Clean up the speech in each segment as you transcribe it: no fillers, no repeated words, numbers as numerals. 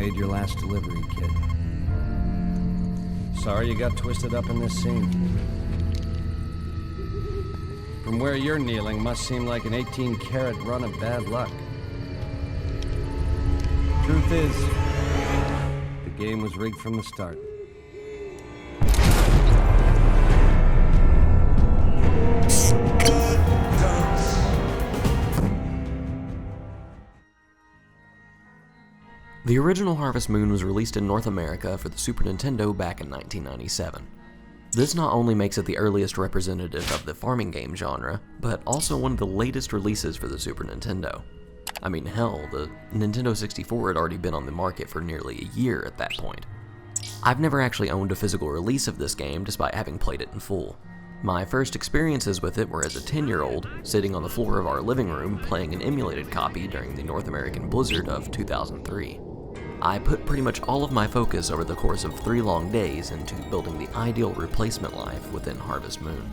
made your last delivery, kid. Sorry you got twisted up in this scene. From where you're kneeling must seem like an 18-carat run of bad luck. Truth is, the game was rigged from the start. The original Harvest Moon was released in North America for the Super Nintendo back in 1997. This not only makes it the earliest representative of the farming game genre, but also one of the latest releases for the Super Nintendo. I mean, hell, the Nintendo 64 had already been on the market for nearly a year at that point. I've never actually owned a physical release of this game despite having played it in full. My first experiences with it were as a 10-year-old, sitting on the floor of our living room playing an emulated copy during the North American blizzard of 2003. I put pretty much all of my focus over the course of 3 long days into building the ideal replacement life within Harvest Moon.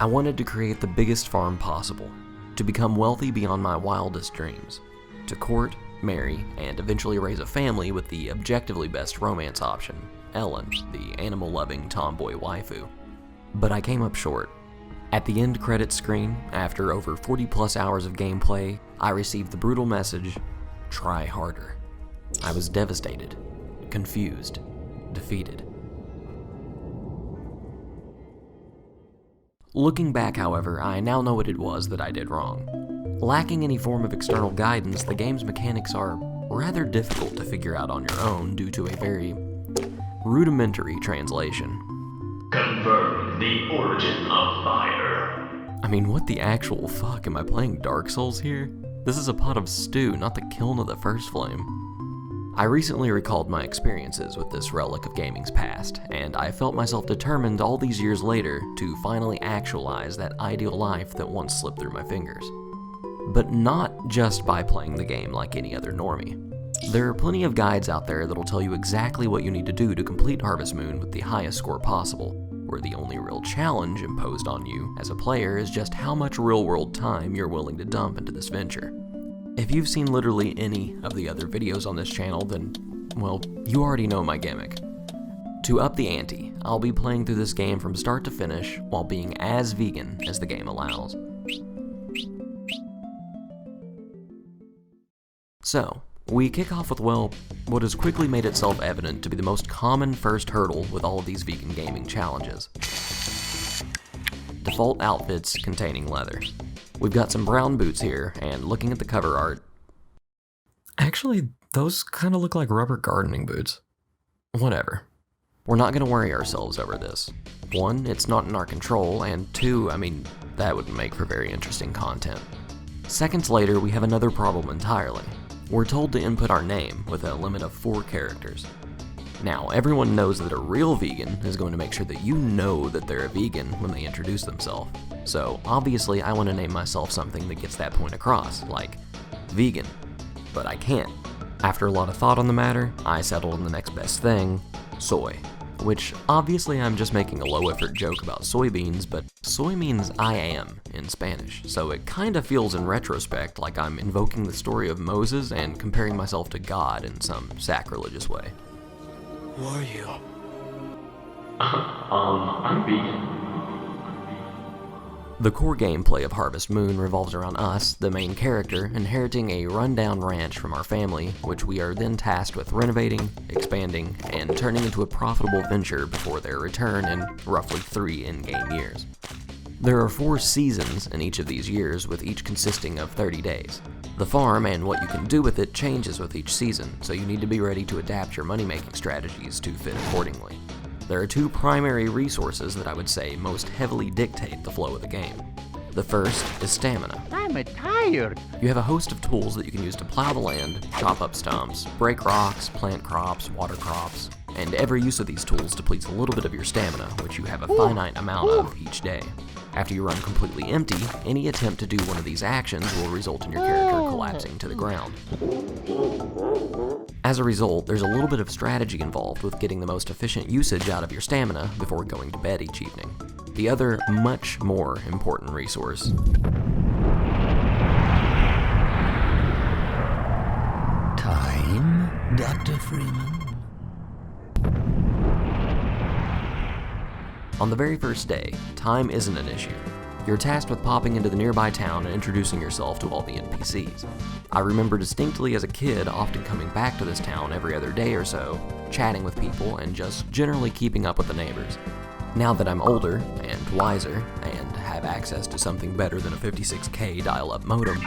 I wanted to create the biggest farm possible, to become wealthy beyond my wildest dreams, to court, marry, and eventually raise a family with the objectively best romance option, Ellen, the animal-loving tomboy waifu. But I came up short. At the end credits screen, after over 40+ hours of gameplay, I received the brutal message, "Try harder." I was devastated, confused, defeated. Looking back, however, I now know what it was that I did wrong. Lacking any form of external guidance, the game's mechanics are rather difficult to figure out on your own due to a very rudimentary translation. Confirm the origin of fire. I mean, what the actual fuck? Am I playing Dark Souls here? This is a pot of stew, not the kiln of the first flame. I recently recalled my experiences with this relic of gaming's past, and I felt myself determined all these years later to finally actualize that ideal life that once slipped through my fingers. But not just by playing the game like any other normie. There are plenty of guides out there that'll tell you exactly what you need to do to complete Harvest Moon with the highest score possible, where the only real challenge imposed on you as a player is just how much real-world time you're willing to dump into this venture. If you've seen literally any of the other videos on this channel, then, well, you already know my gimmick. To up the ante, I'll be playing through this game from start to finish while being as vegan as the game allows. So, we kick off with, well, what has quickly made itself evident to be the most common first hurdle with all of these vegan gaming challenges. Default outfits containing leather. We've got some brown boots here, and looking at the cover art... Actually, those kind of look like rubber gardening boots. Whatever. We're not going to worry ourselves over this. 1, it's not in our control, and 2, I mean, that would make for very interesting content. Seconds later, we have another problem entirely. We're told to input our name with a limit of 4 characters. Now, everyone knows that a real vegan is going to make sure that you know that they're a vegan when they introduce themselves. So, obviously, I want to name myself something that gets that point across, like vegan. But I can't. After a lot of thought on the matter, I settled on the next best thing, soy. Which, obviously, I'm just making a low-effort joke about soybeans, but soy means I am in Spanish, so it kinda feels in retrospect like I'm invoking the story of Moses and comparing myself to God in some sacrilegious way. Who are you? I'm vegan. The core gameplay of Harvest Moon revolves around us, the main character, inheriting a rundown ranch from our family, which we are then tasked with renovating, expanding, and turning into a profitable venture before their return in roughly 3 in-game years. There are 4 seasons in each of these years, with each consisting of 30 days. The farm and what you can do with it changes with each season, so you need to be ready to adapt your money-making strategies to fit accordingly. There are 2 primary resources that I would say most heavily dictate the flow of the game. The first is stamina. I'm tired. You have a host of tools that you can use to plow the land, chop up stumps, break rocks, plant crops, water crops, and every use of these tools depletes a little bit of your stamina, which you have a finite amount of each day. After you run completely empty, any attempt to do one of these actions will result in your character collapsing to the ground. As a result, there's a little bit of strategy involved with getting the most efficient usage out of your stamina before going to bed each evening. The other, much more important resource Time Dr. Freeman. On the very first day, time isn't an issue. You're tasked with popping into the nearby town and introducing yourself to all the NPCs. I remember distinctly as a kid often coming back to this town every other day or so, chatting with people and just generally keeping up with the neighbors. Now that I'm older and wiser and have access to something better than a 56K dial-up modem,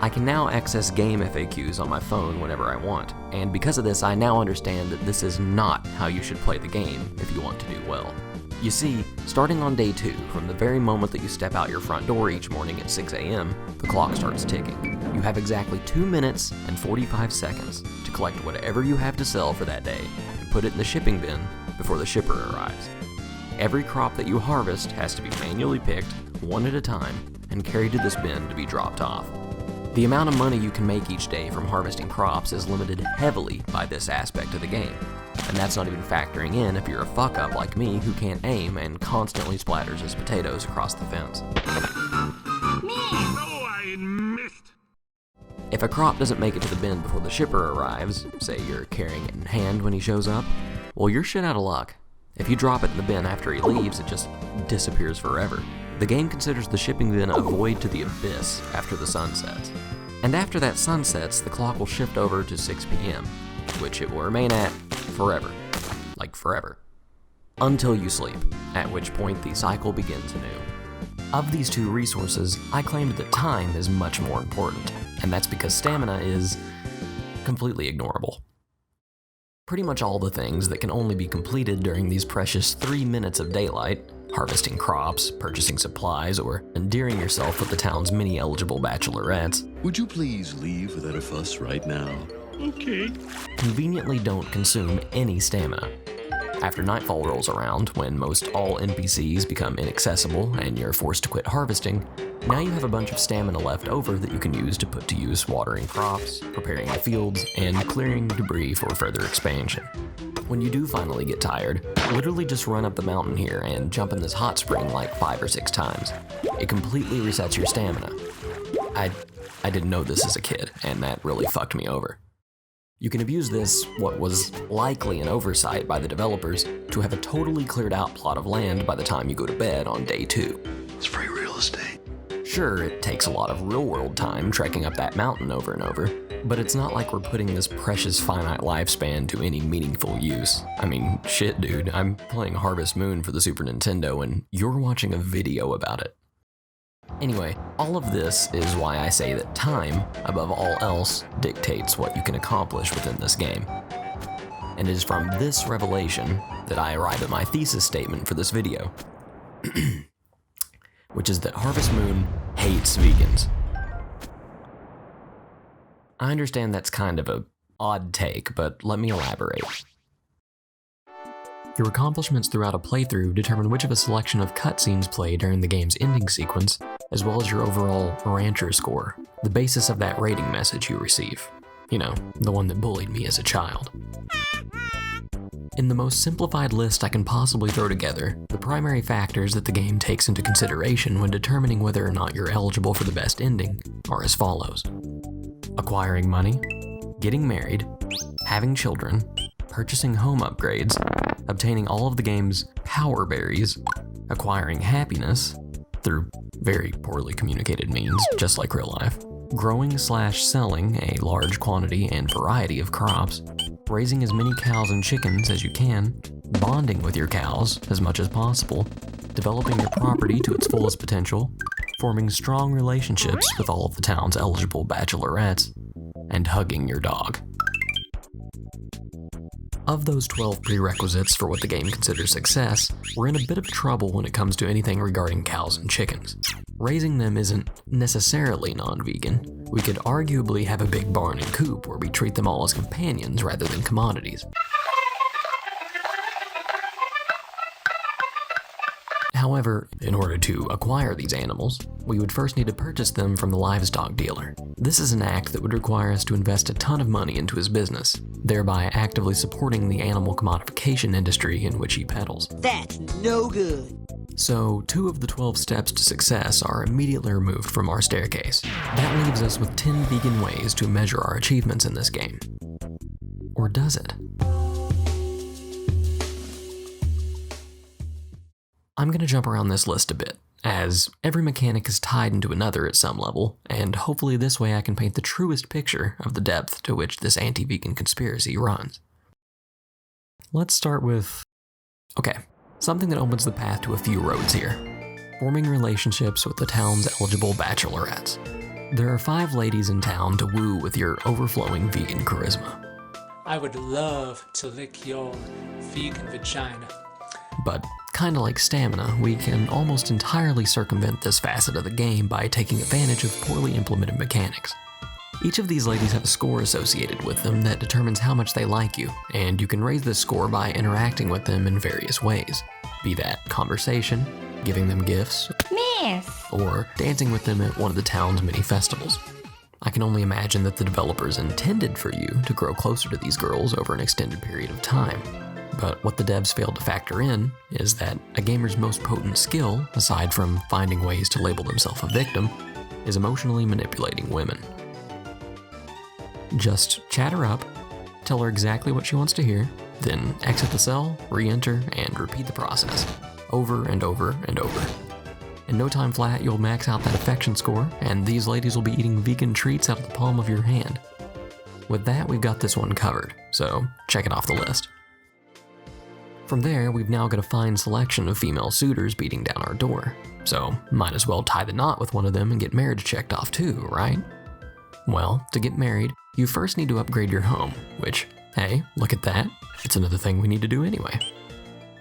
I can now access game FAQs on my phone whenever I want, and because of this I now understand that this is not how you should play the game if you want to do well. You see, starting on day 2, from the very moment that you step out your front door each morning at 6 a.m., the clock starts ticking. You have exactly 2 minutes and 45 seconds to collect whatever you have to sell for that day and put it in the shipping bin before the shipper arrives. Every crop that you harvest has to be manually picked, one at a time, and carried to this bin to be dropped off. The amount of money you can make each day from harvesting crops is limited heavily by this aspect of the game. And that's not even factoring in if you're a fuck-up like me who can't aim and constantly splatters his potatoes across the fence. If a crop doesn't make it to the bin before the shipper arrives, say you're carrying it in hand when he shows up, well, you're shit out of luck. If you drop it in the bin after he leaves, it just disappears forever. The game considers the shipping bin a void to the abyss after the sun sets. And after that sun sets, the clock will shift over to 6 p.m., which it will remain at forever. Like forever. Until you sleep, at which point the cycle begins anew. Of these two resources, I claimed that time is much more important, and that's because stamina is completely ignorable. Pretty much all the things that can only be completed during these precious 3 minutes of daylight, harvesting crops, purchasing supplies, or endearing yourself with the town's many eligible bachelorettes, Would you please leave without a fuss right now? Okay. conveniently don't consume any stamina. After nightfall rolls around, when most all NPCs become inaccessible and you're forced to quit harvesting, now you have a bunch of stamina left over that you can use to put to use watering crops, preparing the fields, and clearing debris for further expansion. When you do finally get tired, literally just run up the mountain here and jump in this hot spring like 5 or 6 times. It completely resets your stamina. I didn't know this as a kid, and that really fucked me over. You can abuse this, what was likely an oversight by the developers, to have a totally cleared out plot of land by the time you go to bed on day 2. It's free real estate. Sure, it takes a lot of real-world time trekking up that mountain over and over, but it's not like we're putting this precious finite lifespan to any meaningful use. I mean, shit dude, I'm playing Harvest Moon for the Super Nintendo and you're watching a video about it. Anyway, all of this is why I say that time, above all else, dictates what you can accomplish within this game. And it is from this revelation that I arrive at my thesis statement for this video. Which is that Harvest Moon hates vegans. I understand that's kind of a odd take, but let me elaborate. Your accomplishments throughout a playthrough determine which of a selection of cutscenes play during the game's ending sequence, as well as your overall rancher score, the basis of that rating message you receive. You know, the one that bullied me as a child. In the most simplified list I can possibly throw together, the primary factors that the game takes into consideration when determining whether or not you're eligible for the best ending are as follows. Acquiring money, getting married, having children, purchasing home upgrades, obtaining all of the game's power berries, acquiring happiness through very poorly communicated means, just like real life, growing/selling a large quantity and variety of crops, raising as many cows and chickens as you can, bonding with your cows as much as possible, developing your property to its fullest potential, forming strong relationships with all of the town's eligible bachelorettes, and hugging your dog. Of those 12 prerequisites for what the game considers success, we're in a bit of trouble when it comes to anything regarding cows and chickens. Raising them isn't necessarily non-vegan. We could arguably have a big barn and coop where we treat them all as companions rather than commodities. However, in order to acquire these animals, we would first need to purchase them from the livestock dealer. This is an act that would require us to invest a ton of money into his business, thereby actively supporting the animal commodification industry in which he peddles. That's no good. So, 2 of the 12 steps to success are immediately removed from our staircase. That leaves us with 10 vegan ways to measure our achievements in this game. Or does it? I'm going to jump around this list a bit, as every mechanic is tied into another at some level, and hopefully this way I can paint the truest picture of the depth to which this anti-vegan conspiracy runs. Let's start with... okay, something that opens the path to a few roads here. Forming relationships with the town's eligible bachelorettes. There are 5 ladies in town to woo with your overflowing vegan charisma. I would love to lick your vegan vagina. But kinda like stamina, we can almost entirely circumvent this facet of the game by taking advantage of poorly implemented mechanics. Each of these ladies have a score associated with them that determines how much they like you, and you can raise this score by interacting with them in various ways. Be that conversation, giving them gifts, Miss! or dancing with them at one of the town's many festivals. I can only imagine that the developers intended for you to grow closer to these girls over an extended period of time. But what the devs failed to factor in is that a gamer's most potent skill, aside from finding ways to label themselves a victim, is emotionally manipulating women. Just chat her up, tell her exactly what she wants to hear, then exit the cell, re-enter, and repeat the process, over and over and over. In no time flat, you'll max out that affection score, and these ladies will be eating vegan treats out of the palm of your hand. With that, we've got this one covered, so check it off the list. From there, we've now got a fine selection of female suitors beating down our door, so might as well tie the knot with one of them and get marriage checked off too, right? Well, to get married, you first need to upgrade your home, which, hey, look at that, it's another thing we need to do anyway.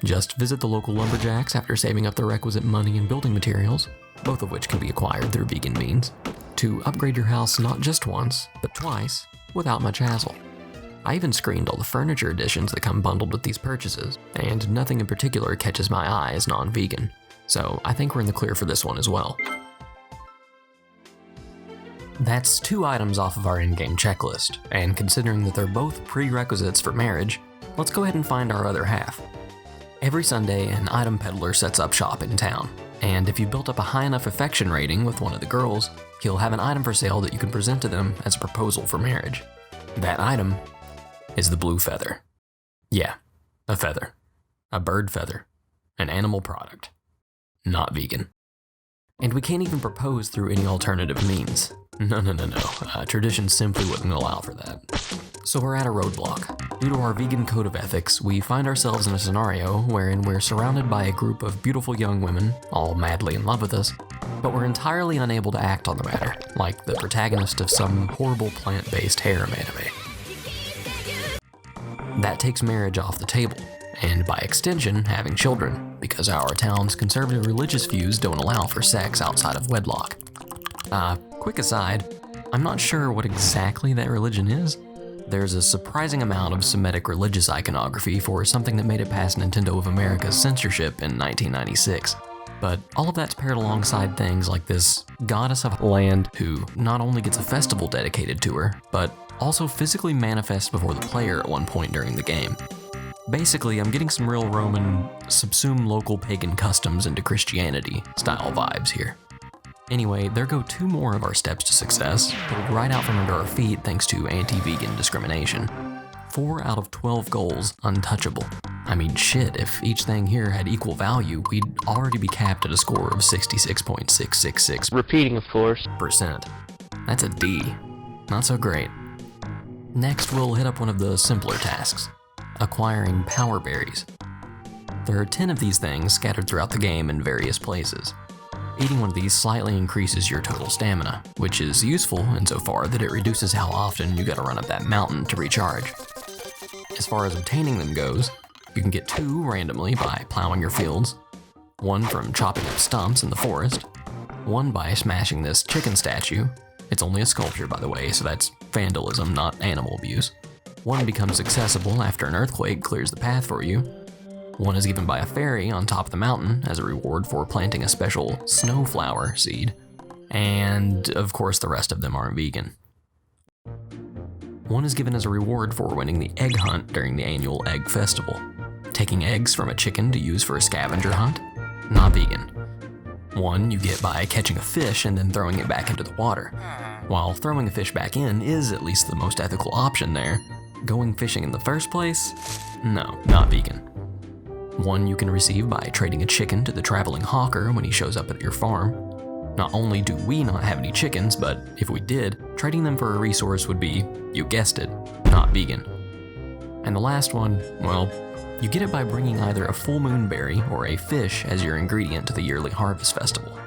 Just visit the local lumberjacks after saving up the requisite money and building materials, both of which can be acquired through vegan means, to upgrade your house not just once, but twice, without much hassle. I even screened all the furniture additions that come bundled with these purchases, and nothing in particular catches my eye as non-vegan, so I think we're in the clear for this one as well. That's 2 items off of our in-game checklist, and considering that they're both prerequisites for marriage, let's go ahead and find our other half. Every Sunday, an item peddler sets up shop in town, and if you built up a high enough affection rating with one of the girls, he'll have an item for sale that you can present to them as a proposal for marriage. That item is the blue feather. Yeah, a feather. A bird feather. An animal product. Not vegan. And we can't even propose through any alternative means. No. Tradition simply wouldn't allow for that. So we're at a roadblock. Due to our vegan code of ethics, we find ourselves in a scenario wherein we're surrounded by a group of beautiful young women, all madly in love with us, but we're entirely unable to act on the matter, like the protagonist of some horrible plant-based harem anime. That takes marriage off the table, and by extension, having children, because our town's conservative religious views don't allow for sex outside of wedlock. Quick aside, I'm not sure what exactly that religion is. There's a surprising amount of Semitic religious iconography for something that made it past Nintendo of America's censorship in 1996. But all of that's paired alongside things like this goddess of land who not only gets a festival dedicated to her, but also physically manifests before the player at one point during the game. Basically, I'm getting some real Roman, subsume local pagan customs into Christianity style vibes here. Anyway, there go 2 more of our steps to success, pulled right out from under our feet thanks to anti-vegan discrimination. 4 out of 12 goals untouchable. I mean shit, if each thing here had equal value, we'd already be capped at a score of 66.666%. Repeating, of course. That's a D. Not so great. Next, we'll hit up one of the simpler tasks, acquiring power berries. There are 10 of these things scattered throughout the game in various places. Eating one of these slightly increases your total stamina, which is useful insofar that it reduces how often you gotta run up that mountain to recharge. As far as obtaining them goes, you can get 2 randomly by plowing your fields, 1 from chopping up stumps in the forest, 1 by smashing this chicken statue. It's only a sculpture, by the way, so that's vandalism, not animal abuse. 1 becomes accessible after an earthquake clears the path for you. 1 is given by a fairy on top of the mountain as a reward for planting a special snowflower seed. And, of course, the rest of them aren't vegan. 1 is given as a reward for winning the egg hunt during the annual egg festival. Taking eggs from a chicken to use for a scavenger hunt? Not vegan. 1 you get by catching a fish and then throwing it back into the water. While throwing a fish back in is at least the most ethical option there, going fishing in the first place? No, not vegan. One you can receive by trading a chicken to the traveling hawker when he shows up at your farm. Not only do we not have any chickens, but if we did, trading them for a resource would be, you guessed it, not vegan. And the last one, well, you get it by bringing either a full moon berry or a fish as your ingredient to the yearly harvest festival.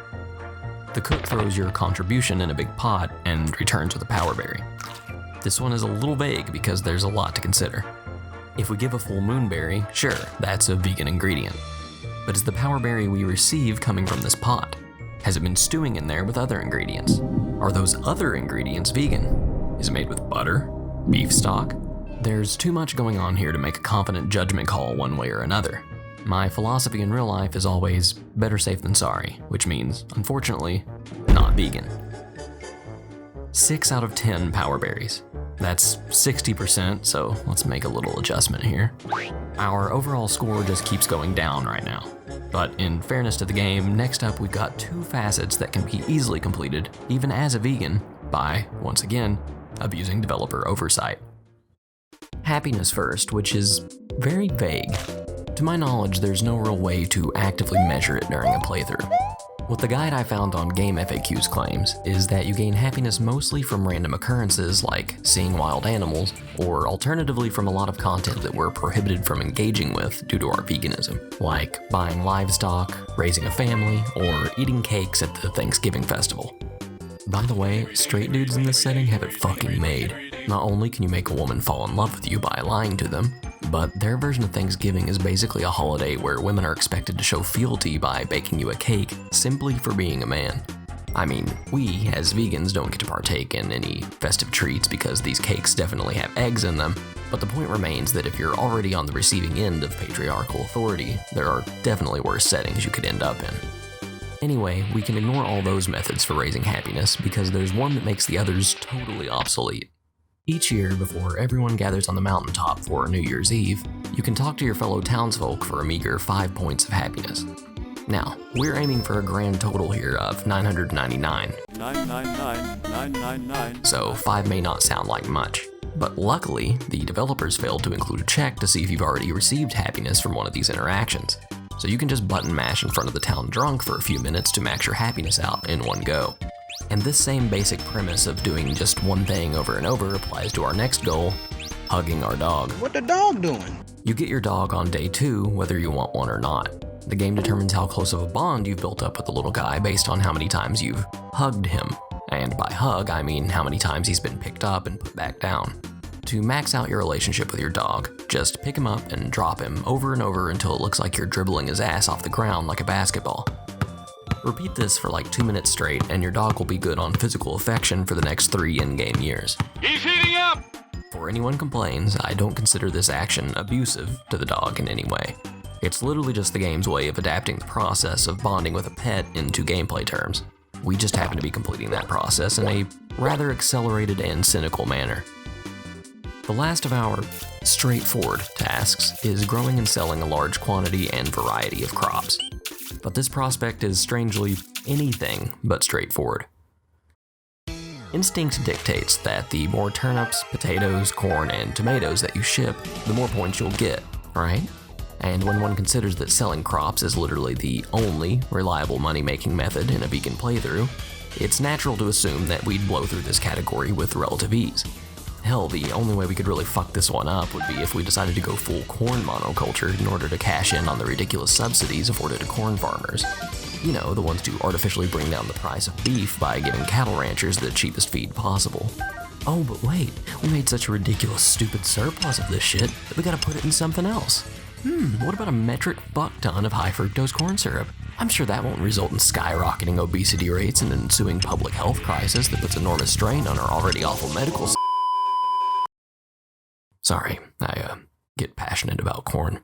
The cook throws your contribution in a big pot and returns with a power berry. This one is a little vague because there's a lot to consider. If we give a full moon berry, sure, that's a vegan ingredient. But is the power berry we receive coming from this pot? Has it been stewing in there with other ingredients? Are those other ingredients vegan? Is it made with butter? Beef stock? There's too much going on here to make a confident judgment call one way or another. My philosophy in real life is always better safe than sorry, which means, unfortunately, not vegan. 6 out of 10 power berries. That's 60%, so let's make a little adjustment here. Our overall score just keeps going down right now. But in fairness to the game, next up we've got 2 facets that can be easily completed, even as a vegan, by, once again, abusing developer oversight. Happiness first, which is very vague. To my knowledge, there's no real way to actively measure it during a playthrough. What the guide I found on Game FAQs claims is that you gain happiness mostly from random occurrences like seeing wild animals, or alternatively from a lot of content that we're prohibited from engaging with due to our veganism, like buying livestock, raising a family, or eating cakes at the Thanksgiving festival. By the way, straight dudes in this setting have it fucking made. Not only can you make a woman fall in love with you by lying to them, but their version of Thanksgiving is basically a holiday where women are expected to show fealty by baking you a cake simply for being a man. I mean, we, as vegans, don't get to partake in any festive treats because these cakes definitely have eggs in them, but the point remains that if you're already on the receiving end of patriarchal authority, there are definitely worse settings you could end up in. Anyway, we can ignore all those methods for raising happiness because there's one that makes the others totally obsolete. Each year, before everyone gathers on the mountaintop for New Year's Eve, you can talk to your fellow townsfolk for a meager 5 points of happiness. Now, we're aiming for a grand total here of 999. 999. So 5 may not sound like much. But luckily, the developers failed to include a check to see if you've already received happiness from one of these interactions. So you can just button mash in front of the town drunk for a few minutes to max your happiness out in one go. And this same basic premise of doing just one thing over and over applies to our next goal, hugging our dog. What the dog doing? You get your dog on day 2, whether you want one or not. The game determines how close of a bond you've built up with the little guy based on how many times you've hugged him. And by hug, I mean how many times he's been picked up and put back down. To max out your relationship with your dog, just pick him up and drop him over and over until it looks like you're dribbling his ass off the ground like a basketball. Repeat this for like 2 minutes straight and your dog will be good on physical affection for the next 3 in-game years. He's heating up! Before anyone complains, I don't consider this action abusive to the dog in any way. It's literally just the game's way of adapting the process of bonding with a pet into gameplay terms. We just happen to be completing that process in a rather accelerated and cynical manner. The last of our straightforward tasks is growing and selling a large quantity and variety of crops. But this prospect is strangely anything but straightforward. Instinct dictates that the more turnips, potatoes, corn, and tomatoes that you ship, the more points you'll get, right? And when one considers that selling crops is literally the only reliable money-making method in a vegan playthrough, it's natural to assume that we'd blow through this category with relative ease. Hell, the only way we could really fuck this one up would be if we decided to go full corn monoculture in order to cash in on the ridiculous subsidies afforded to corn farmers. You know, the ones to artificially bring down the price of beef by giving cattle ranchers the cheapest feed possible. Oh, but wait, we made such a ridiculous, stupid surplus of this shit that we gotta put it in something else. What about a metric fuck ton of high fructose corn syrup? I'm sure that won't result in skyrocketing obesity rates and an ensuing public health crisis that puts enormous strain on our already awful medical system. Sorry, I get passionate about corn.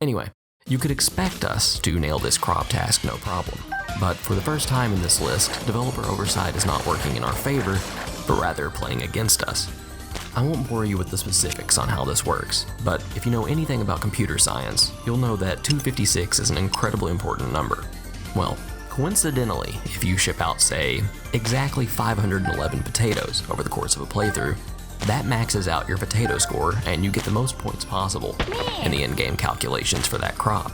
Anyway, you could expect us to nail this crop task no problem, but for the first time in this list, developer oversight is not working in our favor, but rather playing against us. I won't bore you with the specifics on how this works, but if you know anything about computer science, you'll know that 256 is an incredibly important number. Well, coincidentally, if you ship out, say, exactly 511 potatoes over the course of a playthrough, That maxes out your potato score and you get the most points possible in the in-game calculations for that crop.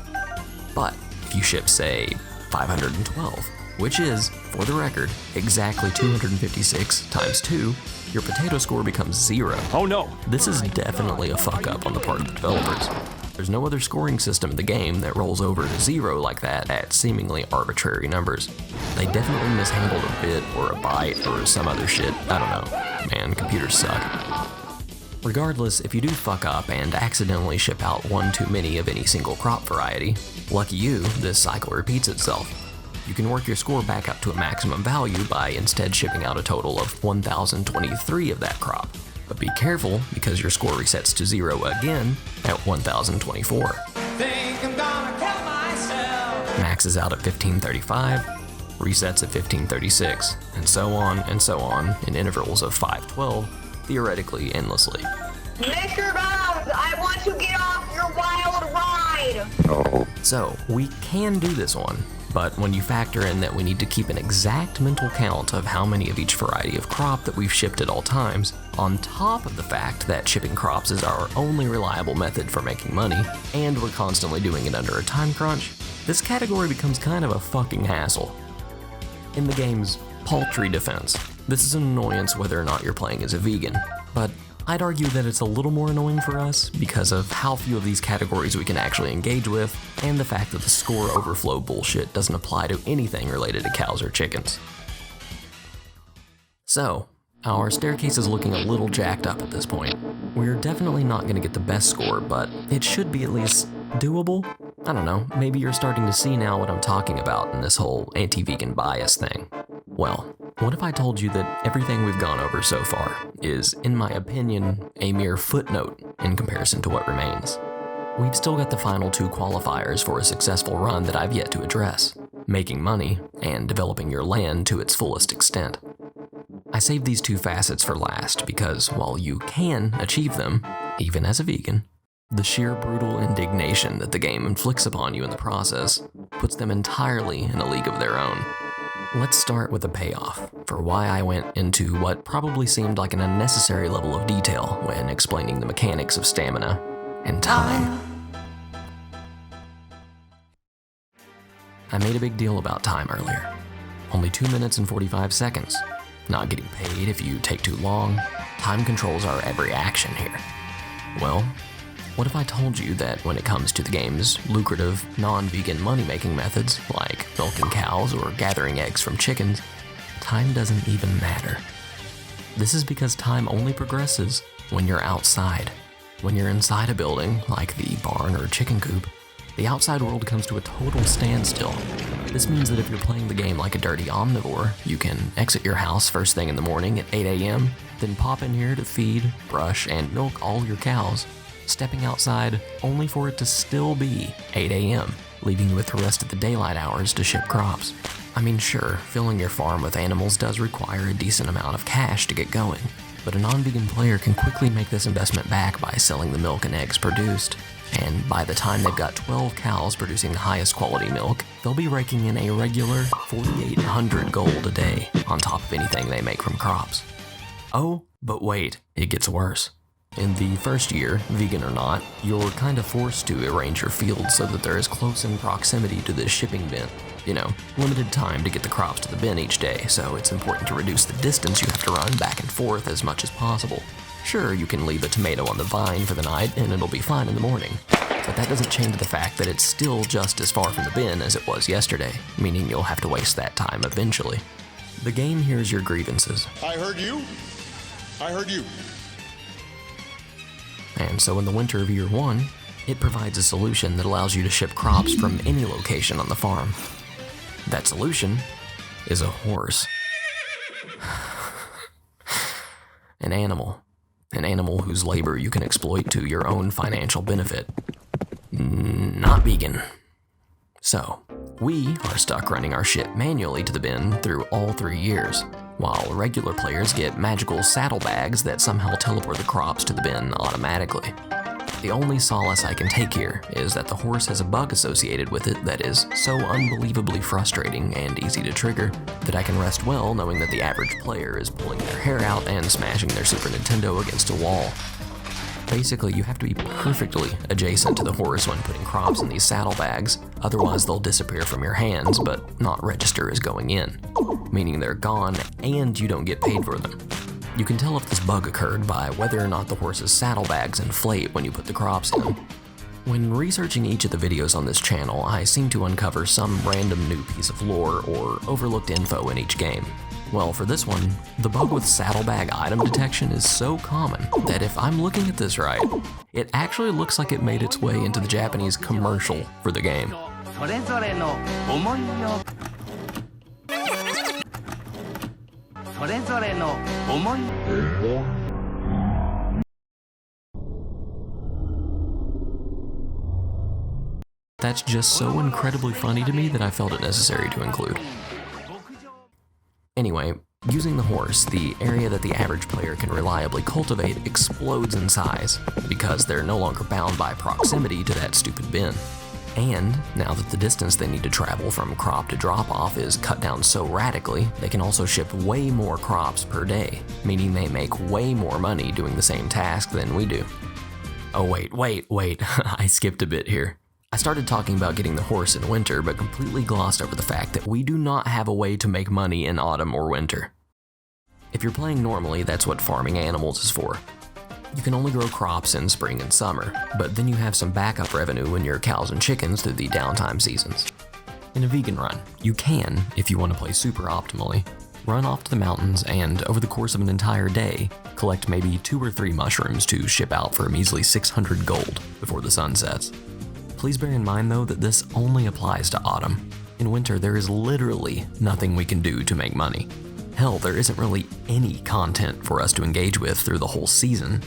But if you ship, say, 512, which is, for the record, exactly 256 times 2, your potato score becomes 0. Oh no! This is definitely a fuck up on the part of the developers. There's no other scoring system in the game that rolls over to 0 like that at seemingly arbitrary numbers. They definitely mishandled a bit or a byte or some other shit. I don't know. Man, computers suck. Regardless, if you do fuck up and accidentally ship out one too many of any single crop variety, lucky you, this cycle repeats itself. You can work your score back up to a maximum value by instead shipping out a total of 1,023 of that crop. But be careful, because your score resets to 0 again at 1,024. Think I'm gonna kill myself. Maxes out at 1535, resets at 1536, and so on in intervals of 512, theoretically endlessly. Mr. Bones, I want to get off your wild ride! So, we can do this one, but when you factor in that we need to keep an exact mental count of how many of each variety of crop that we've shipped at all times, on top of the fact that shipping crops is our only reliable method for making money, and we're constantly doing it under a time crunch, this category becomes kind of a fucking hassle. In the game's paltry defense, this is an annoyance whether or not you're playing as a vegan, but I'd argue that it's a little more annoying for us because of how few of these categories we can actually engage with, and the fact that the score overflow bullshit doesn't apply to anything related to cows or chickens. So, our staircase is looking a little jacked up at this point. We're definitely not going to get the best score, but it should be at least doable? I don't know, maybe you're starting to see now what I'm talking about in this whole anti-vegan bias thing. Well, what if I told you that everything we've gone over so far is, in my opinion, a mere footnote in comparison to what remains? We've still got the final 2 qualifiers for a successful run that I've yet to address: making money and developing your land to its fullest extent. I saved these 2 facets for last because while you can achieve them, even as a vegan, the sheer brutal indignation that the game inflicts upon you in the process puts them entirely in a league of their own. Let's start with the payoff for why I went into what probably seemed like an unnecessary level of detail when explaining the mechanics of stamina and time. I made a big deal about time earlier. Only 2 minutes and 45 seconds. Not getting paid if you take too long. Time controls our every action here. Well, what if I told you that when it comes to the game's lucrative, non-vegan money-making methods, like milking cows or gathering eggs from chickens, time doesn't even matter? This is because time only progresses when you're outside. When you're inside a building, like the barn or chicken coop, the outside world comes to a total standstill. This means that if you're playing the game like a dirty omnivore, you can exit your house first thing in the morning at 8 a.m., then pop in here to feed, brush, and milk all your cows, stepping outside only for it to still be 8 a.m., leaving you with the rest of the daylight hours to ship crops. I mean, sure, filling your farm with animals does require a decent amount of cash to get going, but a non-vegan player can quickly make this investment back by selling the milk and eggs produced. And by the time they've got 12 cows producing the highest quality milk, they'll be raking in a regular 4,800 gold a day on top of anything they make from crops. Oh, but wait, it gets worse. In the first year, vegan or not, you're kind of forced to arrange your fields so that they're as close in proximity to the shipping bin. You know, limited time to get the crops to the bin each day, so it's important to reduce the distance you have to run back and forth as much as possible. Sure, you can leave a tomato on the vine for the night and it'll be fine in the morning, but that doesn't change the fact that it's still just as far from the bin as it was yesterday, meaning you'll have to waste that time eventually. The game hears your grievances. I heard you. I heard you. And so in the winter of year 1, it provides a solution that allows you to ship crops from any location on the farm. That solution is a horse. An animal whose labor you can exploit to your own financial benefit. Not vegan. So, we are stuck running our shit manually to the bin through all 3 years, while regular players get magical saddlebags that somehow teleport the crops to the bin automatically. The only solace I can take here is that the horse has a bug associated with it that is so unbelievably frustrating and easy to trigger that I can rest well knowing that the average player is pulling their hair out and smashing their Super Nintendo against a wall. Basically, you have to be perfectly adjacent to the horse when putting crops in these saddlebags, otherwise they'll disappear from your hands but not register as going in, meaning they're gone and you don't get paid for them. You can tell if this bug occurred by whether or not the horse's saddlebags inflate when you put the crops in. When researching each of the videos on this channel, I seem to uncover some random new piece of lore or overlooked info in each game. Well, for this one, the bug with saddlebag item detection is so common that if I'm looking at this right, it actually looks like it made its way into the Japanese commercial for the game. That's just so incredibly funny to me that I felt it necessary to include. Anyway, using the horse, the area that the average player can reliably cultivate explodes in size because they're no longer bound by proximity to that stupid bin. And now that the distance they need to travel from crop to drop off is cut down so radically, they can also ship way more crops per day, meaning they make way more money doing the same task than we do. Oh wait, I skipped a bit here. I started talking about getting the horse in winter, but completely glossed over the fact that we do not have a way to make money in autumn or winter. If you're playing normally, that's what farming animals is for. You can only grow crops in spring and summer, but then you have some backup revenue in your cows and chickens through the downtime seasons. In a vegan run, you can, if you want to play super optimally, run off to the mountains and, over the course of an entire day, collect maybe 2 or 3 mushrooms to ship out for a measly 600 gold before the sun sets. Please bear in mind though that this only applies to autumn. In winter, there is literally nothing we can do to make money. Hell, there isn't really any content for us to engage with through the whole season.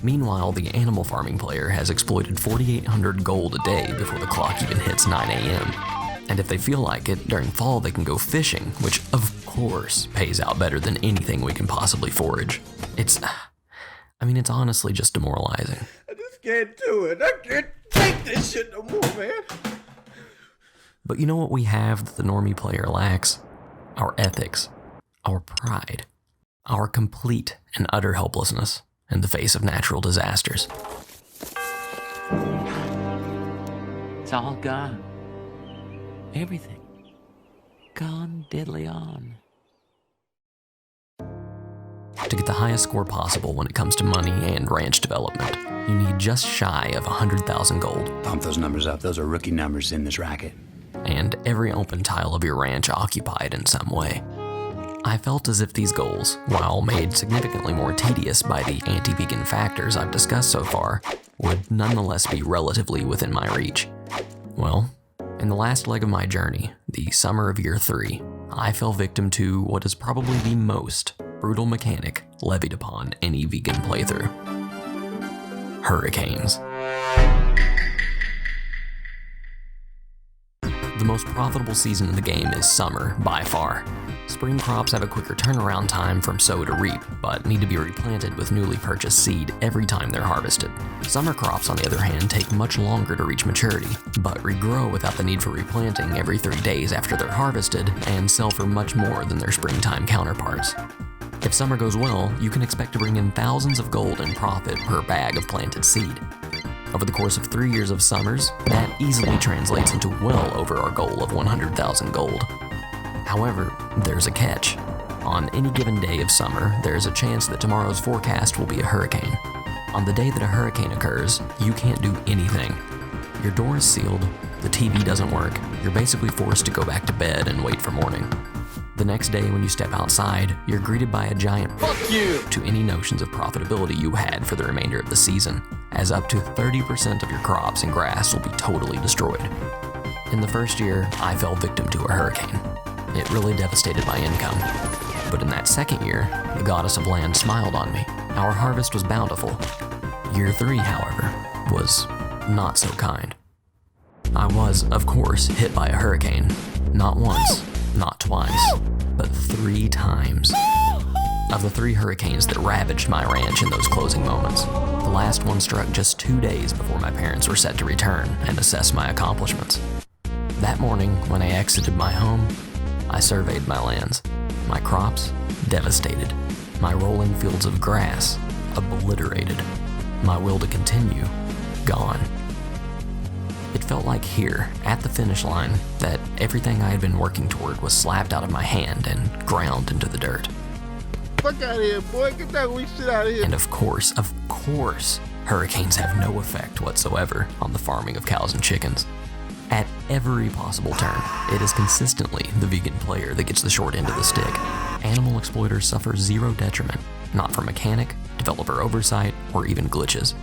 Meanwhile, the animal farming player has exploited 4,800 gold a day before the clock even hits 9 AM. And if they feel like it, during fall they can go fishing, which of course pays out better than anything we can possibly forage. It's honestly just demoralizing. I just can't do it. I can't take this shit no more, man. But you know what we have that the normie player lacks? Our ethics, our pride, our complete and utter helplessness in the face of natural disasters. It's all gone. Everything. Gone diddly on. To get the highest score possible when it comes to money and ranch development, you need just shy of 100,000 gold. Pump those numbers up. Those are rookie numbers in this racket. And every open tile of your ranch occupied in some way. I felt as if these goals, while made significantly more tedious by the anti-vegan factors I've discussed so far, would nonetheless be relatively within my reach. Well, in the last leg of my journey, the summer of year 3, I fell victim to what is probably the most brutal mechanic levied upon any vegan playthrough. Hurricanes. The most profitable season in the game is summer, by far. Spring crops have a quicker turnaround time from sow to reap, but need to be replanted with newly purchased seed every time they're harvested. Summer crops, on the other hand, take much longer to reach maturity, but regrow without the need for replanting every 3 days after they're harvested and sell for much more than their springtime counterparts. If summer goes well, you can expect to bring in thousands of gold in profit per bag of planted seed. Over the course of 3 years of summers, that easily translates into well over our goal of 100,000 gold. However, there's a catch. On any given day of summer, there's a chance that tomorrow's forecast will be a hurricane. On the day that a hurricane occurs, you can't do anything. Your door is sealed, the TV doesn't work, you're basically forced to go back to bed and wait for morning. The next day when you step outside, you're greeted by a giant fuck you to any notions of profitability you had for the remainder of the season, as up to 30% of your crops and grass will be totally destroyed. In the first year, I fell victim to a hurricane. It really devastated my income. But in that second year, the goddess of land smiled on me. Our harvest was bountiful. Year 3, however, was not so kind. I was, of course, hit by a hurricane. Not once, not twice, but 3 times. Of the 3 hurricanes that ravaged my ranch in those closing moments, the last one struck just 2 days before my parents were set to return and assess my accomplishments. That morning, when I exited my home, I surveyed my lands. My crops, devastated. My rolling fields of grass, obliterated. My will to continue, gone. It felt like here, at the finish line, that everything I had been working toward was slapped out of my hand and ground into the dirt. Fuck out of here, boy. Get that weak shit out of here. And of course, hurricanes have no effect whatsoever on the farming of cows and chickens. At every possible turn, it is consistently the vegan player that gets the short end of the stick. Animal exploiters suffer zero detriment, not from mechanic, developer oversight, or even glitches.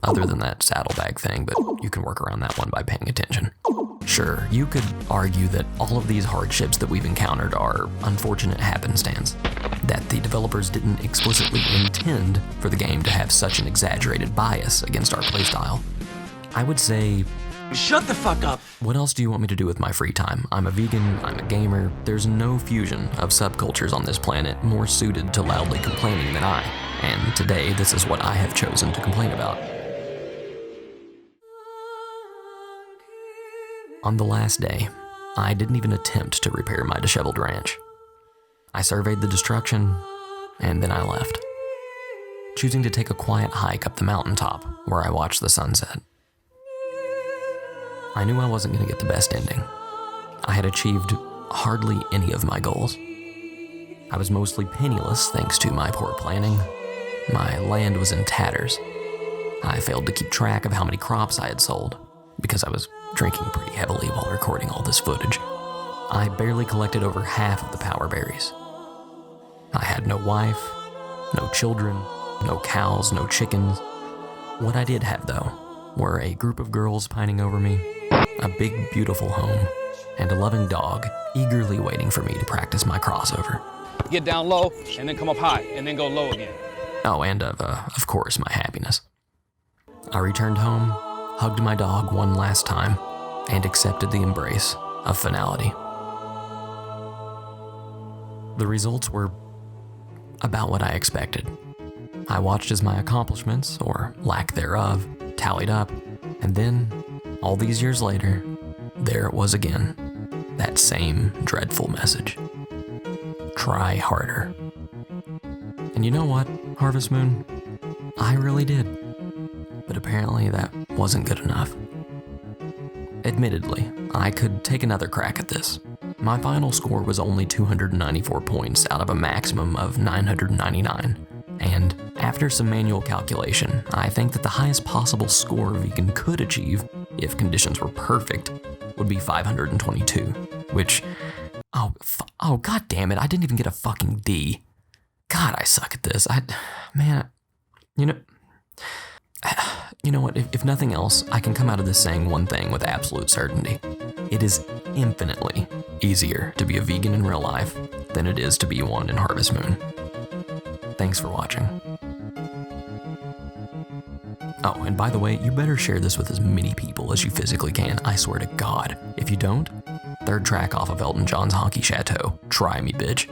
Other than that saddlebag thing, but you can work around that one by paying attention. Sure, you could argue that all of these hardships that we've encountered are unfortunate happenstance, that the developers didn't explicitly intend for the game to have such an exaggerated bias against our playstyle. I would say, Shut the fuck up! What else do you want me to do with my free time? I'm a vegan, I'm a gamer, there's no fusion of subcultures on this planet more suited to loudly complaining than I, and today this is what I have chosen to complain about. On the last day, I didn't even attempt to repair my disheveled ranch. I surveyed the destruction, and then I left, choosing to take a quiet hike up the mountaintop where I watched the sunset. I knew I wasn't going to get the best ending. I had achieved hardly any of my goals. I was mostly penniless thanks to my poor planning. My land was in tatters. I failed to keep track of how many crops I had sold, because I was drinking pretty heavily while recording all this footage. I barely collected over half of the power berries. I had no wife, no children, no cows, no chickens. What I did have, though, were a group of girls pining over me, a big, beautiful home, and a loving dog eagerly waiting for me to practice my crossover. Get down low, and then come up high, and then go low again. Oh, and of course, my happiness. I returned home, hugged my dog one last time, and accepted the embrace of finality. The results were about what I expected. I watched as my accomplishments, or lack thereof, tallied up, and then, all these years later, there it was again, that same dreadful message. Try harder. And you know what, Harvest Moon? I really did. But apparently that wasn't good enough. Admittedly, I could take another crack at this. My final score was only 294 points out of a maximum of 999. And after some manual calculation, I think that the highest possible score a vegan could achieve, if conditions were perfect, would be 522, which, oh god damn it, I didn't even get a fucking D. God, I suck at this. You know what, if nothing else, I can come out of this saying one thing with absolute certainty. It is infinitely easier to be a vegan in real life than it is to be one in Harvest Moon. Thanks for watching. Oh, and by the way, you better share this with as many people as you physically can, I swear to God. If you don't, third track off of Elton John's Honky Chateau. Try me, bitch.